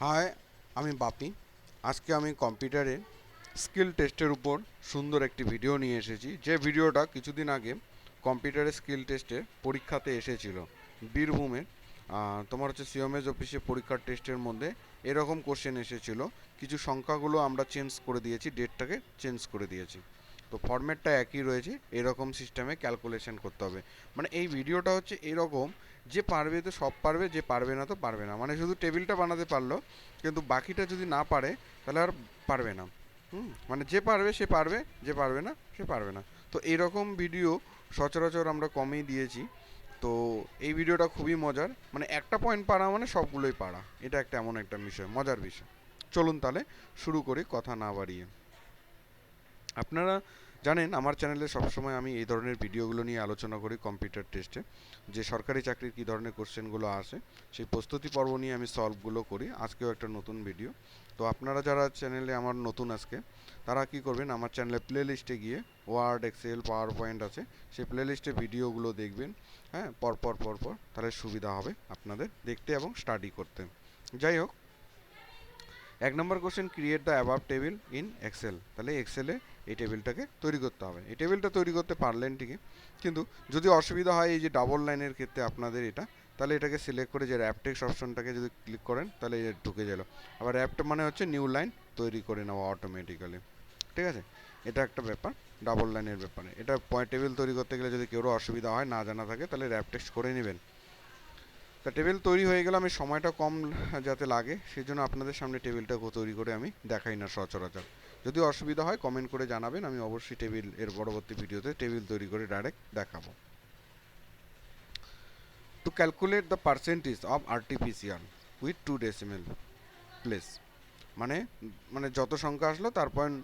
High, আমি বাপি। আজকে আমি কম্পিউটারে স্কিল টেস্টের উপর সুন্দর একটি ভিডিও নিয়ে এসেছি, যে ভিডিওটা কিছুদিন আগে কম্পিউটারে স্কিল টেস্টের পরীক্ষাতে এসেছিল বীরভূমের। তোমার হচ্ছে সিওমএস অফিসে পরীক্ষার টেস্টের মধ্যে এরকম কোশ্চেন এসেছিল। কিছু সংখ্যাগুলো আমরা চেঞ্জ করে দিয়েছি, ডেটটাকে চেঞ্জ করে দিয়েছি। তো ফরম্যাটটা একই রয়েছে, এরকম সিস্টেমে ক্যালকুলেশন করতে হবে। মানে এই ভিডিওটা হচ্ছে এরকম, যে পারবে তো সব পারবে, যে পারবে না তো পারবে না। মানে শুধু টেবিলটা বানাতে পারলো, কিন্তু বাকিটা যদি না পারে তাহলে আর পারবে না। মানে যে পারবে সে পারবে, যে পারবে না সে পারবে না। তো এইরকম ভিডিও সচরাচর আমরা কমই দিয়েছি। তো এই ভিডিওটা খুবই মজার, মানে একটা পয়েন্ট পারা মানে সবগুলোই পারা, এটা একটা এমন একটা বিষয়, মজার বিষয়। চলুন তাহলে শুরু করি কথা না বাড়িয়ে। আপনারা জানেন আমার চ্যানেলে সবসময় আমি এই ধরনের ভিডিওগুলো নিয়ে আলোচনা করি। কম্পিউটার টেস্টে যে সরকারি চাকরির কী ধরনের কোশ্চেনগুলো আসে সেই প্রস্তুতি পর্ব নিয়ে আমি সলভগুলো করি। আজকেও একটা নতুন ভিডিও। তো আপনারা যারা চ্যানেলে আমার নতুন আজকে, তারা কি করবেন, আমার চ্যানেলে প্লে লিস্টে গিয়ে ওয়ার্ড, এক্সেল, পাওয়ার পয়েন্ট আছে, সেই প্লে লিস্টে ভিডিওগুলো দেখবেন। হ্যাঁ, পরপর পরপর, তাহলে সুবিধা হবে আপনাদের দেখতে এবং স্টাডি করতে। যাই হোক, 1 number question, create the above table in Excel. তাহলে এক্সেলে এই টেবিলটাকে তৈরি করতে হবে। এই টেবিলটা তৈরি করতে পারলেন ঠিকই, কিন্তু যদি অসুবিধা হয় এই যে ডাবল লাইনের ক্ষেত্রে আপনাদের এটা, তাহলে এটাকে সিলেক্ট করে যে র্যাপ টেক্সট অপশনটাকে যদি ক্লিক করেন তাহলে এটা ঢুকে গেল। আবার র্যাপটা মানে হচ্ছে নিউ লাইন তৈরি করে নেওয়া অটোমেটিক্যালি। ঠিক আছে, এটা একটা ব্যাপার ডাবল লাইনের ব্যাপারে। এটা পয়েন্ট টেবিল তৈরি করতে গেলে যদি কেউ অসুবিধা হয়, না জানা থাকে, তাহলে র্যাপ টেক্সট করে নেবেন। তা টেবিল তৈরি হয়ে গেল, আমি সময়টা কম যাতে লাগে সেই জন্য আপনাদের সামনে টেবিলটা তৈরি করে আমি দেখাই না সচরাচর। যদি অসুবিধা হয় কমেন্ট করে জানাবেন, আমি অবশ্যই টেবিল এর পরবর্তী ভিডিওতে টেবিল তৈরি করে ডাইরেক্ট দেখাবো। To calculate the percentage of RTPCR with 2 decimal place. মানে মানে যত সংখ্যা আসলো তার পয়েন্ট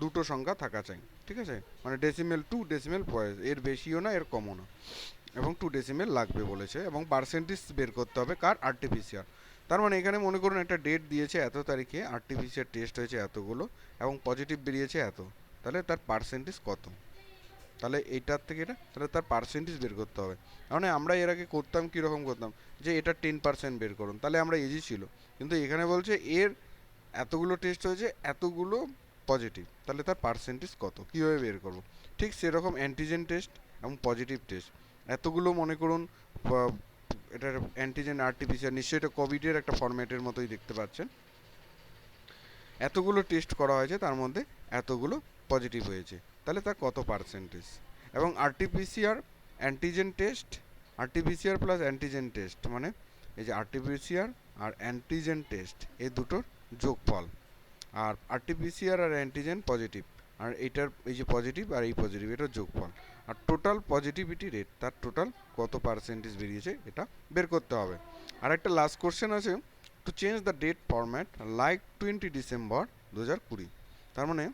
দুটো সংখ্যা থাকা চাই। ঠিক আছে, মানে ডেসিমেল 2 ডেসিমেল পয়েন্ট, এর বেশিও না এর কমও না, এবং 2 ডেসিমেল লাগবে বলেছে, এবং পার্সেন্টেজ বের করতে হবে কার, আরটিপিসিআর। তার মানে এখানে মনে করুন একটা ডেট দিয়েছে, এত তারিখে আরটিপিসিআর টেস্ট হয়েছে এতগুলো এবং পজিটিভ বেরিয়েছে এত, তাহলে তার পার্সেন্টেজ কত। তাহলে এইটার থেকে এটা, তাহলে তার পার্সেন্টেজ বের করতে হবে। মানে আমরা এর আগে করতাম, কীরকম করতাম, যে এটা 10% বের করুন, তাহলে আমরা ইজি ছিল। কিন্তু এখানে বলছে এর এতগুলো টেস্ট হয়েছে, এতগুলো পজিটিভ, তাহলে তার পার্সেন্টেজ কত, কীভাবে বের করব। ঠিক সেরকম অ্যান্টিজেন টেস্ট এবং পজিটিভ টেস্ট এতগুলো, মনে করুন এটার অ্যান্টিজেন আরটিপিসিআর, নিশ্চয়ই এটা কোভিডের একটা ফরম্যাটের মতোই দেখতে পাচ্ছেন। এতগুলো টেস্ট করা হয়েছে, তার মধ্যে এতগুলো পজিটিভ হয়েছে, তাহলে তার কত পার্সেন্টেজ। এবং RTPCR antigen test, RTPCR plus antigen test, মানে এই যে আরটিপিসিআর আর অ্যান্টিজেন টেস্ট এই দুটোর যোগফল। আর আরটিপিসিআর আর অ্যান্টিজেন পজিটিভ, আর এইটার এই যে পজিটিভ আর এই পজিটিভ, এটার যোগফল। আর টোটাল পজিটিভিটি রেট, তার টোটাল কত পার্সেন্টেজ বেরিয়েছে এটা বের করতে হবে। আর একটা লাস্ট কোশ্চেন আছে, to change the date format like 20 December 2020। তার মানে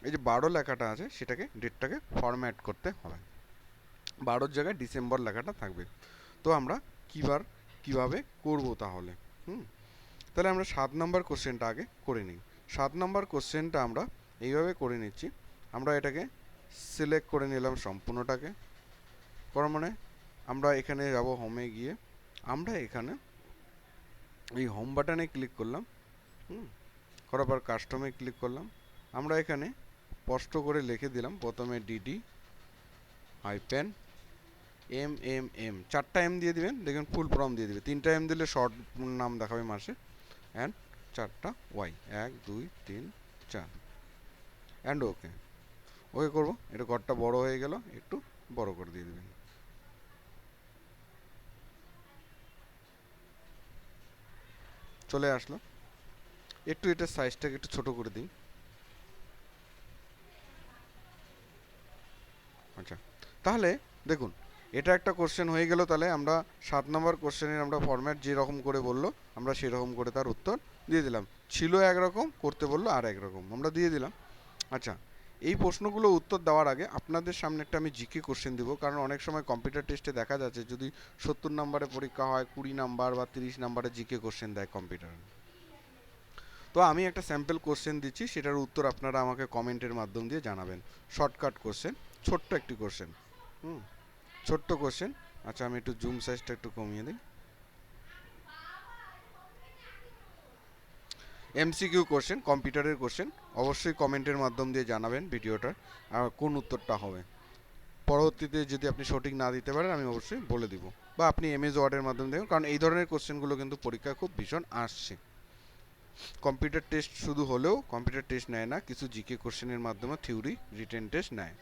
এই যে 12 লেখাটা আছে সেটাকে, ডেটটাকে ফরম্যাট করতে হবে, 12-র জায়গায় ডিসেম্বর লেখাটা থাকবে। তো আমরা কিভাবে করব তাহলে। তাহলে আমরা 7 নম্বর কোশ্চেনটা আগে করে নিই। 7 নম্বর কোশ্চেনটা আমরা এইভাবে করে নিচ্ছি, আমরা এটাকে সিলেক্ট করে নিলাম সম্পূর্ণটাকে। করার মানে আমরা এখানে যাব হোমে গিয়ে, আমরা এখানে এই হোম বাটনে ক্লিক করলাম। করার পর কাস্টমে ক্লিক করলাম। আমরা এখানে স্পষ্ট করে লিখে দিলাম প্রথমে ডিডি হাইপেন এম, 4টা এম দিয়ে দিবেন, দেখবেন ফুল ফর্ম দিয়ে দিবে। 3টা এম দিলে শর্ট নাম দেখাবে মাসে। অ্যান্ড 4টা ওয়াই, 1 2 3 4, অ্যান্ড ওকে। ওকে করবো, এটা ঘরটা বড় হয়ে গেল, একটু বড় করে দিয়ে দেবেন। চলে আসলো। একটু এটার সাইজটাকে একটু ছোট করে দিই। আচ্ছা, তাহলে দেখুন এটা একটা কোশ্চেন হয়ে গেল। তাহলে আমরা 7 নম্বর কোশ্চেনের আমরা ফরম্যাট যেরকম করে বললো আমরা সেরকম করে তার উত্তর দিয়ে দিলাম। ছিল একরকম, করতে বললো আর একরকম, আমরা দিয়ে দিলাম। আচ্ছা, এই প্রশ্নগুলো উত্তর দেওয়ার আগে আপনাদের সামনে একটা আমি জিকে কোশ্চেন দিব, কারণ অনেক সময় কম্পিউটার টেস্টে দেখা যাচ্ছে যদি 70 নম্বরে পরীক্ষা হয়, 20 নম্বর বা 30 নম্বরে জিকে কোশ্চেন দেয় কম্পিউটার। তো আমি একটা স্যাম্পল কোশ্চেন দিচ্ছি, সেটার উত্তর আপনারা আমাকে কমেন্টের মাধ্যম দিয়ে জানাবেন। শর্টকাট কোশ্চেন, ছোট্ট একটি কোশ্চেন। ছোট্ট কোশ্চেন। আচ্ছা, আমি একটু জুম সাইজটা একটু কমিয়ে দিই। এমসিকিউ কোশ্চেন, কম্পিউটারের কোশ্চেন। অবশ্যই কমেন্টের মাধ্যম দিয়ে জানাবেন ভিডিওটার আর কোন উত্তরটা হবে। পরবর্তীতে যদি আপনি সঠিক না দিতে পারেন আমি অবশ্যই বলে দিব, বা আপনি এমএস ওয়ার্ডের মাধ্যমে দেবেন, কারণ এই ধরনের কোশ্চেনগুলো কিন্তু পরীক্ষায় খুব ভীষণ আসছে। কম্পিউটার টেস্ট শুধু হলেও কম্পিউটার টেস্ট নেয় না, কিছু জিকে কোশ্চেনের মাধ্যমে থিওরি রিটেন টেস্ট নেয়।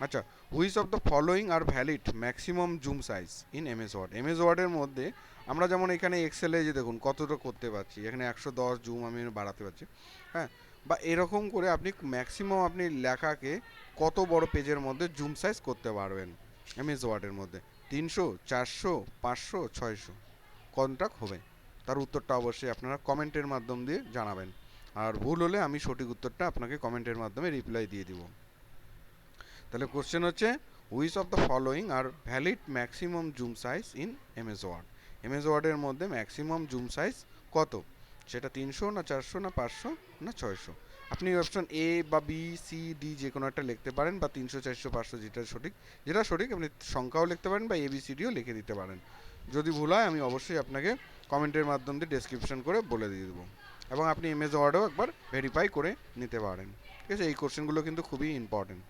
আচ্ছা, which of the following are valid maximum zoom size in MS word. MS ওয়ার্ডের মধ্যে আমরা যেমন এখানে এক্সেলে যে দেখুন কতটা করতে পারছি, এখানে 110 জুম আমি বাড়াতে পারছি, হ্যাঁ, বা এরকম করে আপনি ম্যাক্সিমাম আপনি লেখাকে কত বড় পেজের মধ্যে জুম সাইজ করতে পারবেন এমএস ওয়ার্ডের মধ্যে। 300, 400, 500, 600 কোনটা হবে, তার উত্তরটা অবশ্যই আপনারা কমেন্টের মাধ্যম দিয়ে জানাবেন। আর ভুল হলে আমি সঠিক উত্তরটা আপনাকে কমেন্টের মাধ্যমে রিপ্লাই দিয়ে দিব। তাহলে কোশ্চেন হচ্ছে which of the following are valid maximum zoom size in MS word. MS ওয়ার্ডের মধ্যে ম্যাক্সিমাম জুম সাইজ কত, সেটা 300 না 400 না 500 না 600। আপনি অপশন এ বা বি সি ডি যে কোনো একটা লিখতে পারেন, বা 300 400 500 যেটা সঠিক আপনি সংখ্যাও লিখতে পারেন, বা এবিসিডিও লিখে দিতে পারেন। যদি ভুল হয় আমি অবশ্যই আপনাকে কমেন্টের মাধ্যম দিয়ে ডেসক্রিপশন করে বলে দিয়ে দেবো, এবং আপনি এমএস ওয়ার্ডেও একবার ভেরিফাই করে নিতে পারেন। ঠিক আছে, এই কোশ্চেনগুলো কিন্তু খুবই ইম্পর্টেন্ট।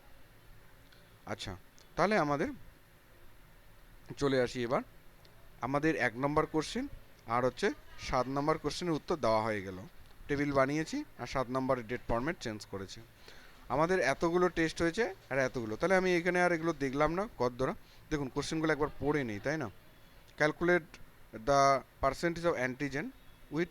আচ্ছা, তাহলে আমাদের চলে আসি এবার আমাদের 1 নম্বর কোশ্চেন আর হচ্ছে 7 নম্বর কোশ্চেনের উত্তর দেওয়া হয়ে গেল। টেবিল বানিয়েছি আর 7 নম্বরের ডেট ফরম্যাট চেঞ্জ করেছি। আমাদের এতগুলো টেস্ট হয়েছে আর এতগুলো, তাহলে আমি এখানে আর এগুলো দেখলাম না কদ্দরা। দেখুন কোশ্চেনগুলো একবার পড়ে নেই, তাই না? Calculate the percentage of antigen with,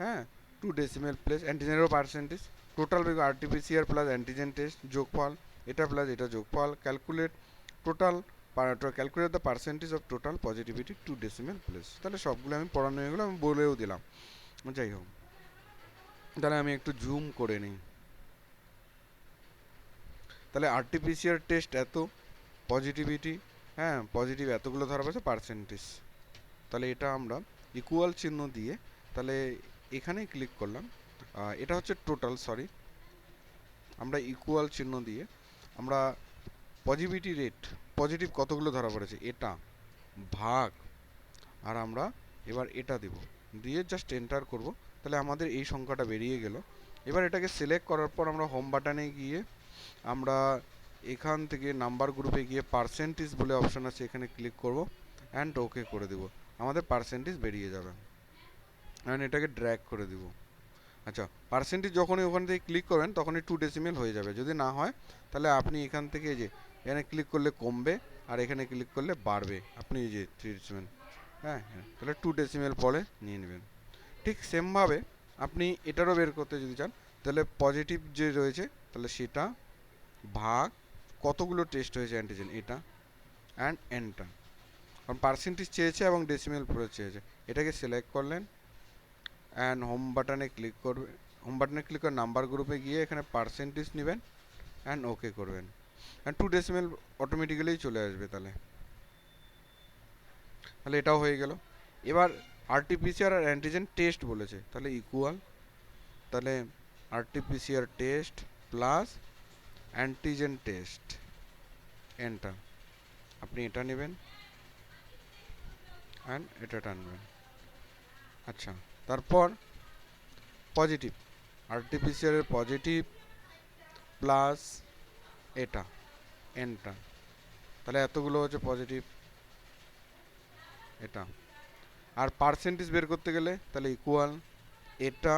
হ্যাঁ, 2 ডেসিমেল প্লেস, অ্যান্টিজেনেরও percentage, total RTPCR plus antigen test যোগফল, এটা প্লাস এটা যোগফল, calculate total, calculate the percentage of total positivity 2 decimal place. তাহলে সবগুলো আমি পড়ানো হয়ে গেলো, আমি বলেও দিলাম। যাই হোক, তাহলে আমি একটু জুম করে নিই। তাহলে আরটিপিসিআর টেস্ট এত, পজিটিভিটি, হ্যাঁ পজিটিভ এতগুলো ধরা পড়েছে, পার্সেন্টেজ। তাহলে এটা আমরা ইকুয়াল চিহ্ন দিয়ে, তাহলে এখানে ক্লিক করলাম, এটা হচ্ছে টোটাল, সরি, আমরা ইকুয়াল চিহ্ন দিয়ে আমরা পজিটিভিটি রেট, পজিটিভ কতগুলো ধরা পড়েছে এটা ভাগ, আর আমরা এবার এটা দেব, দিয়ে জাস্ট এন্টার করব। তাহলে আমাদের এই সংখ্যাটা বেরিয়ে গেল। এবার এটাকে সিলেক্ট করার পর আমরা হোম বাটনে গিয়ে আমরা এখান থেকে নাম্বার গ্রুপে গিয়ে পার্সেন্টেজ বলে অপশন আছে, এখানে ক্লিক করব অ্যান্ড ওকে করে দেব। আমাদের পার্সেন্টেজ বেরিয়ে যাবে, অ্যান্ড এটাকে ড্র্যাগ করে দেব। আচ্ছা, পার্সেন্টেজ যখনই ওখান থেকে ক্লিক করবেন তখনই 2 ডেসিমেল হয়ে যাবে। যদি না হয় তাহলে আপনি এখান থেকে যে এখানে ক্লিক করলে কমবে, আর এখানে ক্লিক করলে বাড়বে। আপনি এই যে 3 ডেসিমেল, হ্যাঁ হ্যাঁ, তাহলে 2 ডেসিমেল পরে নিয়ে নেবেন। ঠিক সেমভাবে আপনি এটারও বের করতে যদি চান, তাহলে পজিটিভ যে রয়েছে তাহলে সেটা ভাগ কতগুলো টেস্ট হয়েছে অ্যান্টিজেন, এটা অ্যান্ড এন্টার। কারণ পার্সেন্টেজ চেয়েছে এবং ডেসিমেল পরে চেয়েছে। এটাকে সিলেক্ট করলেন অ্যান্ড হোম বাটনে ক্লিক করবে, হোম বাটনে ক্লিক করে নাম্বার গ্রুপে গিয়ে এখানে পার্সেন্টেজ নেবেন অ্যান্ড ওকে করবেন, অ্যান্ড 2 ডেসিমেল অটোমেটিক্যালি চলে আসবে। তাহলে তাহলে এটাও হয়ে গেল। এবার আরটিপিসিআর আর অ্যান্টিজেন টেস্ট বলেছে, তাহলে ইকুয়াল, তাহলে RTPCR test plus antigen test, enter. আপনি এটা নেবেন অ্যান্ড এটা টানবেন। আচ্ছা, তারপর পজিটিভ, আরটিপিসিআর এর পজিটিভ প্লাস এটা, এন্টার। তাহলে এতগুলো হচ্ছে পজিটিভ, এটা। আর পার্সেন্টেজ বের করতে গেলে তাহলে ইকুয়াল এটা,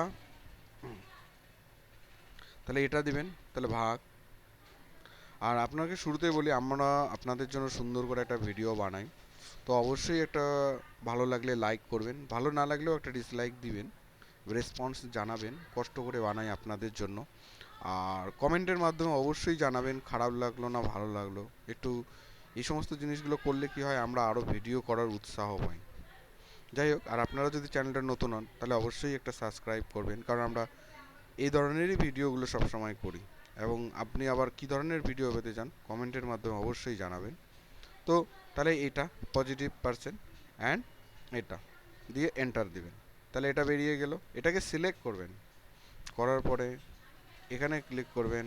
তাহলে এটা দিবেন, তাহলে ভাগ। আর আপনাকে শুরুতেই বলি, আমরা আপনাদের জন্য সুন্দর করে একটা ভিডিও বানাই, তো অবশ্যই একটা ভালো লাগলে লাইক করবেন, ভালো না লাগলেও একটা ডিসলাইক দিবেন, রেসপন্স জানাবেন, কষ্ট করে বানাই আপনাদের জন্য। আর কমেন্টের মাধ্যমে অবশ্যই জানাবেন খারাপ লাগলো না ভালো লাগলো, একটু এই সমস্ত জিনিসগুলো করলে কি হয়, আমরা আরও ভিডিও করার উৎসাহ পাই। যাই হোক, আর আপনারা যদি চ্যানেলটা নতুন হন তাহলে অবশ্যই একটা সাবস্ক্রাইব করবেন, কারণ আমরা এই ধরনেরই ভিডিওগুলো সবসময় করি। এবং আপনি আবার কী ধরনের ভিডিও পেতে চান কমেন্টের মাধ্যমে অবশ্যই জানাবেন। তো তাহলে এটা পজিটিভ পার্সেন্ট অ্যান্ড এটা দিয়ে এন্টার দিবেন, তাহলে এটা বেরিয়ে গেল। এটাকে সিলেক্ট করবেন, করার পরে এখানে ক্লিক করবেন,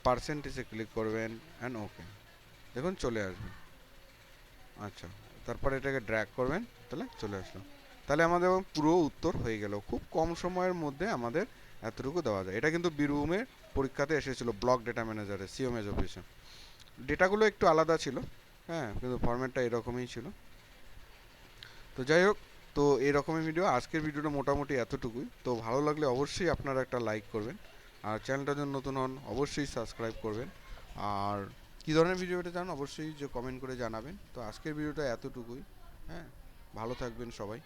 পার্সেন্টেজে ক্লিক করবেন অ্যান্ড ওকে, দেখুন চলে আসবে। আচ্ছা, তারপরে এটাকে ড্র্যাগ করবেন, তাহলে চলে আসলো। তাহলে আমাদের পুরো উত্তর হয়ে গেল। খুব কম সময়ের মধ্যে আমাদের এতটুকু দেওয়া যায়। এটা কিন্তু বীরভূমের পরীক্ষাতে এসেছিল, ব্লক ডেটা ম্যানেজারে, সিওমএস অফিসে। ডেটাগুলো একটু আলাদা ছিল, হ্যাঁ, কিন্তু ফরম্যাটটা এরকমই ছিল। তো যাই হোক, তো এরকমই ভিডিও, আজকের ভিডিওটা মোটামুটি এতটুকুই। তো ভালো লাগলে অবশ্যই আপনারা একটা লাইক করবেন, আর চ্যানেলটা যদি নতুন হন অবশ্যই সাবস্ক্রাইব করবেন। আর কী ধরনের ভিডিওটা চান অবশ্যই যে কমেন্ট করে জানাবেন। তো আজকের ভিডিওটা এতটুকুই, হ্যাঁ, ভালো থাকবেন সবাই।